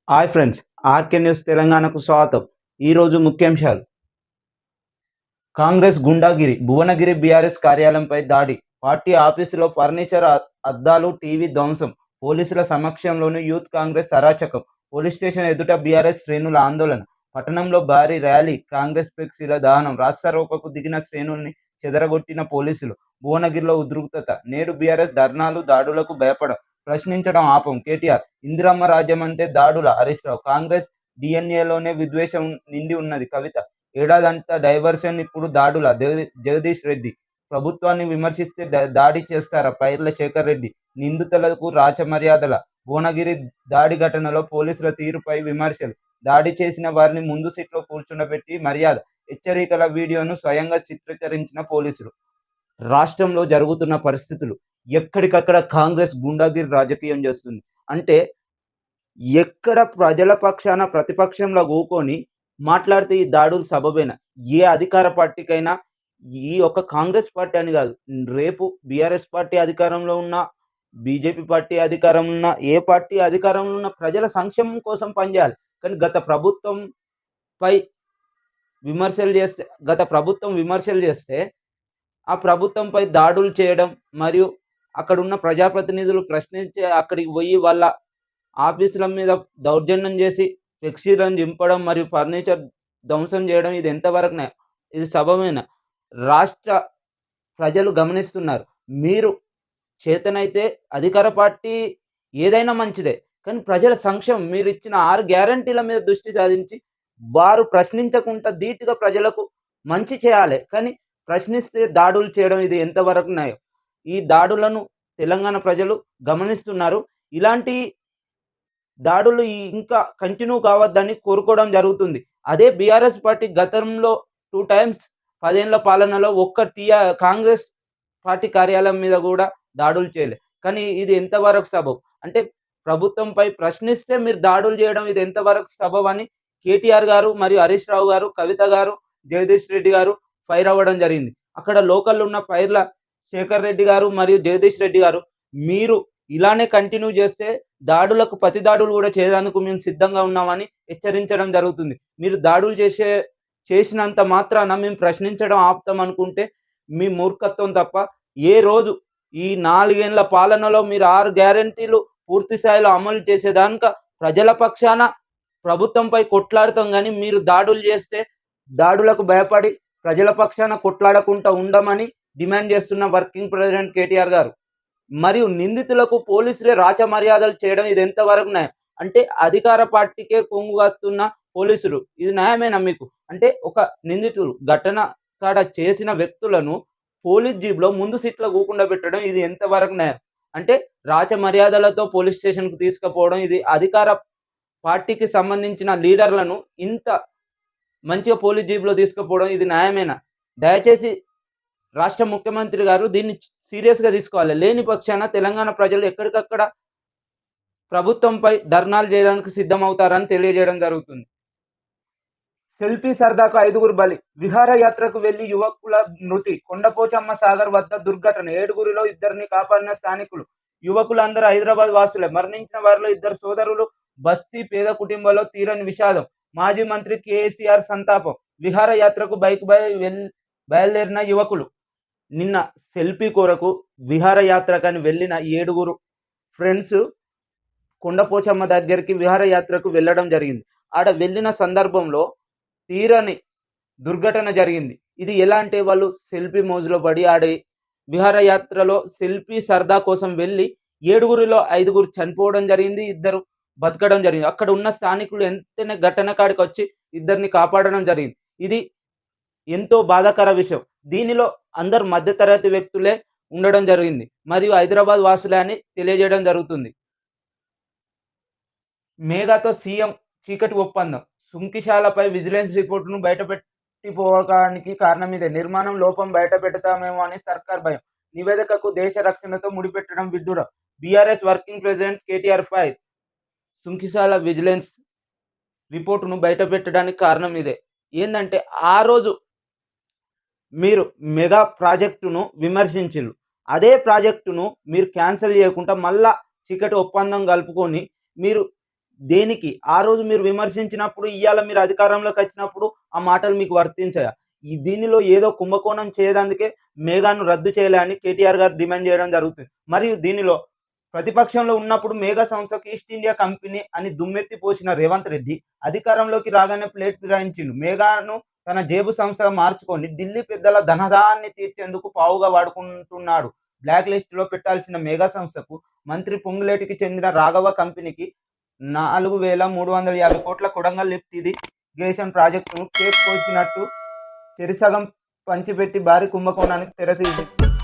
Hi friends, RK news తెలంగాణకు స్వాగతం. ఈరోజు ముఖ్యాంశాలు. కాంగ్రెస్ గుండాగిరి, భువనగిరి బీఆర్ఎస్ కార్యాలయంపై దాడి, పార్టీ ఆఫీసులో ఫర్నిచర్, అద్దాలు, టీవీ ధ్వంసం, పోలీసుల సమక్షంలోని యూత్ కాంగ్రెస్ అరాచకం, పోలీస్ స్టేషన్ ఎదుట బీఆర్ఎస్ శ్రేణుల ఆందోళన, పట్టణంలో భారీ ర్యాలీ, కాంగ్రెస్ ఫ్లెక్సీల దహనం, రాస్తారోకోకు దిగిన శ్రేణుల్ని చెదరగొట్టిన పోలీసులు, భువనగిరిలో ఉద్రిక్తత, నేడు బీఆర్ఎస్ ధర్నాలు, దాడులకు భయపడం, ప్రశ్నించడం ఆపం, కేటీఆర్, ఇందిరమ్మ రాజ్యం అంటే దాడుల, హరీష్ రావు, కాంగ్రెస్ డిఎన్ఏలోనే విద్వేషం నిండి ఉన్నది, కవిత, ఏడాదంతా డైవర్షన్, ఇప్పుడు దాడుల, జగదీష్ రెడ్డి, ప్రభుత్వాన్ని విమర్శిస్తే దాడి చేస్తారా, పైర్ల శేఖర్ రెడ్డి, నిందితులకు రాచమర్యాదల, భువనగిరి దాడి ఘటనలో పోలీసుల తీరుపై విమర్శలు, దాడి చేసిన వారిని ముందు సీట్లో కూర్చుండబెట్టి మర్యాద, హెచ్చరికల వీడియోను స్వయంగా చిత్రీకరించిన పోలీసులు. రాష్ట్రంలో జరుగుతున్న పరిస్థితులు, ఎక్కడికక్కడ కాంగ్రెస్ గుండాగిరి రాజకీయం చేస్తుంది. అంటే ఎక్కడ ప్రజల పక్షాన ప్రతిపక్షంలో కూకొని మాట్లాడితే ఈ దాడులు సబబేనా? ఏ అధికార పార్టీకైనా, ఈ ఒక కాంగ్రెస్ పార్టీ అని కాదు, రేపు బీఆర్ఎస్ పార్టీ అధికారంలో ఉన్న, బీజేపీ పార్టీ అధికారంలో ఉన్న, ఏ పార్టీ అధికారంలో ఉన్న ప్రజల సంక్షేమం కోసం పనిచేయాలి. కానీ గత ప్రభుత్వం విమర్శలు చేస్తే ఆ ప్రభుత్వంపై దాడులు చేయడం, మరియు అక్కడున్న ప్రజాప్రతినిధులు ప్రశ్నించే అక్కడికి పోయి వాళ్ళ ఆఫీసుల మీద దౌర్జన్యం చేసి ఫ్లెక్సీలను చింపడం మరియు ఫర్నిచర్ ధ్వంసం చేయడం, ఇది ఎంతవరకు ఇది సబమేనా? రాష్ట్ర ప్రజలు గమనిస్తున్నారు. మీరు చేతనైతే అధికార పార్టీ ఏదైనా మంచిదే, కానీ ప్రజల సంక్షేమం, మీరు ఇచ్చిన 6 గ్యారంటీల మీద దృష్టి సాధించి వారు ప్రశ్నించకుండా ధీటుగా ప్రజలకు మంచి చేయాలి. కానీ ప్రశ్నిస్తే దాడులు చేయడం, ఇది ఎంతవరకు న్యాయం? ఈ దాడులను తెలంగాణ ప్రజలు గమనిస్తున్నారు. ఇలాంటి దాడులు ఇంకా కంటిన్యూ కావద్దని కోరుకోవడం జరుగుతుంది. అదే బీఆర్ఎస్ పార్టీ గతంలో 2 టైమ్స్ 10 ఏళ్ల పాలనలో కాంగ్రెస్ పార్టీ కార్యాలయం మీద కూడా దాడులు చేయలే. కానీ ఇది ఎంతవరకు సబబు? అంటే ప్రభుత్వంపై ప్రశ్నిస్తే మీరు దాడులు చేయడం, ఇది ఎంతవరకు సబబు అని కేటీఆర్ గారు మరియు హరీష్ రావు గారు, కవిత గారు, జగదీష్ రెడ్డి గారు ఫైర్ అవ్వడం జరిగింది. అక్కడ లోకల్ ఉన్న పైర్ల శేఖర్ రెడ్డి గారు మరియు జగదీష్ రెడ్డి గారు, మీరు ఇలానే కంటిన్యూ చేస్తే దాడులకు ప్రతి దాడులు కూడా చేయడానికి మేము సిద్ధంగా ఉన్నామని హెచ్చరించడం జరుగుతుంది. మీరు దాడులు చేసినంత మాత్రాన మేము ప్రశ్నించడం ఆపుతాం అనుకుంటే మీ మూర్ఖత్వం తప్ప, ఏ రోజు ఈ 4 ఏళ్ల పాలనలో మీరు 6 గ్యారంటీలు పూర్తి స్థాయిలో అమలు చేసేదానిక ప్రజల పక్షాన ప్రభుత్వంపై కొట్లాడుతాం. కానీ మీరు దాడులు చేస్తే దాడులకు భయపడి ప్రజల పక్షాన కొట్లాడకుండా ఉండమని డిమాండ్ చేస్తున్న వర్కింగ్ ప్రెసిడెంట్ కేటీఆర్ గారు. మరియు నిందితులకు పోలీసులే రాచ మర్యాదలు చేయడం, ఇది ఎంతవరకు న్యాయం? అంటే అధికార పార్టీకే కొంగుగస్తున్న పోలీసులు, ఇది న్యాయమేనా మీకు? అంటే ఒక నిందితులు ఘటన కాడ చేసిన వ్యక్తులను పోలీస్ జీబ్లో ముందు సీట్లో కూకుండా పెట్టడం, ఇది ఎంతవరకు న్యాయం? అంటే రాచ మర్యాదలతో పోలీస్ స్టేషన్కు తీసుకుపోవడం, ఇది అధికార పార్టీకి సంబంధించిన లీడర్లను ఇంత మంచిగా పోలీస్ జీబ్లో తీసుకుపోవడం, ఇది న్యాయమేనా? దయచేసి రాష్ట్ర ముఖ్యమంత్రి గారు దీన్ని సీరియస్గా తీసుకోవాలి. లేని పక్షాన తెలంగాణ ప్రజలు ఎక్కడికక్కడ ప్రభుత్వంపై ధర్నాలు చేయడానికి సిద్ధమవుతారని తెలియజేయడం జరుగుతుంది. సెల్ఫీ సరదాకు 5గురు బలి, విహారయాత్రకు వెళ్లి యువకుల మృతి, కొండపోచమ్మ సాగర్ వద్ద దుర్ఘటన, 7గురిలో 2ని కాపాడిన స్థానికులు. యువకులందరూ హైదరాబాద్ వాసులే, మరణించిన వారిలో 2 సోదరులు. బస్తీ పేద కుటుంబంలో తీరని విషాదం, మాజీ మంత్రి కేసీఆర్ సంతాపం. విహారయాత్రకు బయలుదేరిన యువకులు నిన్న సెల్ఫీ కొరకు విహారయాత్రకని వెళ్ళిన 7గురు ఫ్రెండ్స్ కొండపోచమ్మ దగ్గరికి విహారయాత్రకు వెళ్ళడం జరిగింది. ఆడ వెళ్ళిన సందర్భంలో తీరని దుర్ఘటన జరిగింది. ఇది ఎలా అంటే, వాళ్ళు సెల్ఫీ మోజులో పడి ఆడి విహారయాత్రలో సెల్ఫీ సరదా కోసం వెళ్ళి 7గురిలో 5గురు చనిపోవడం జరిగింది, 2 బతకడం జరిగింది. అక్కడ ఉన్న స్థానికులు వెంటనే ఘటన కాడికి వచ్చి 2ని కాపాడడం జరిగింది. ఇది ఎంతో బాధాకర విషయం. దీనిలో అందరు మధ్యతరగతి వ్యక్తులే ఉండడం జరిగింది మరియు హైదరాబాద్ వాసులే అని తెలియజేయడం జరుగుతుంది. మేఘాతో సీఎం చీకటి ఒప్పందం, సుంకిశాలపై విజిలెన్స్ రిపోర్టును బయటపెట్టిపోవడానికి కారణం ఇదే. నిర్మాణం లోపం బయటపెడతామేమో అని సర్కార్ భయం, నివేదికకు దేశ రక్షణతో ముడిపెట్టడం విడ్డూరం. BRS working president KTR fire, Sunkishala vigilance రిపోర్టును బయటపెట్టడానికి కారణం ఇదే. ఏంటంటే, ఆ రోజు మీరు మెగా ప్రాజెక్టును విమర్శించారు, అదే ప్రాజెక్టును మీరు క్యాన్సిల్ చేయకుండా మళ్ళా చీకటి ఒప్పందం కలుపుకొని మీరు దేనికి? ఆ రోజు మీరు విమర్శించినప్పుడు, ఇయ్యాల మీరు అధికారంలోకి వచ్చినప్పుడు ఆ మాటలు మీకు వర్తించాయా? దీనిలో ఏదో కుంభకోణం చేయడానికే మేఘాను రద్దు చేయాలి అని కేటీఆర్ గారు డిమాండ్ చేయడం జరుగుతుంది. మరియు దీనిలో ప్రతిపక్షంలో ఉన్నప్పుడు మేఘా సంస్థకు ఈస్ట్ ఇండియా కంపెనీ అని దుమ్మెత్తి పోసిన రేవంత్ రెడ్డి అధికారంలోకి రాగానే ప్లేట్ ఫిరాయించిండు. మేఘాను తన జేబు సంస్థగా మార్చుకొని ఢిల్లీ పెద్దల ధనదాహాన్ని తీర్చేందుకు పావుగా వాడుకుంటున్నాడు. బ్లాక్ లిస్ట్‌లో పెట్టాల్సిన మేఘా సంస్థకు మంత్రి పొంగులేటికి చెందిన రాఘవ కంపెనీకి 4,350 కోట్ల కొడంగల్ లిఫ్ట్ ఇరిగేషన్ ప్రాజెక్టును కేక్ కోసినట్టు చెరిసగం పంచిపెట్టి భారీ కుంభకోణానికి తెరతీసింది.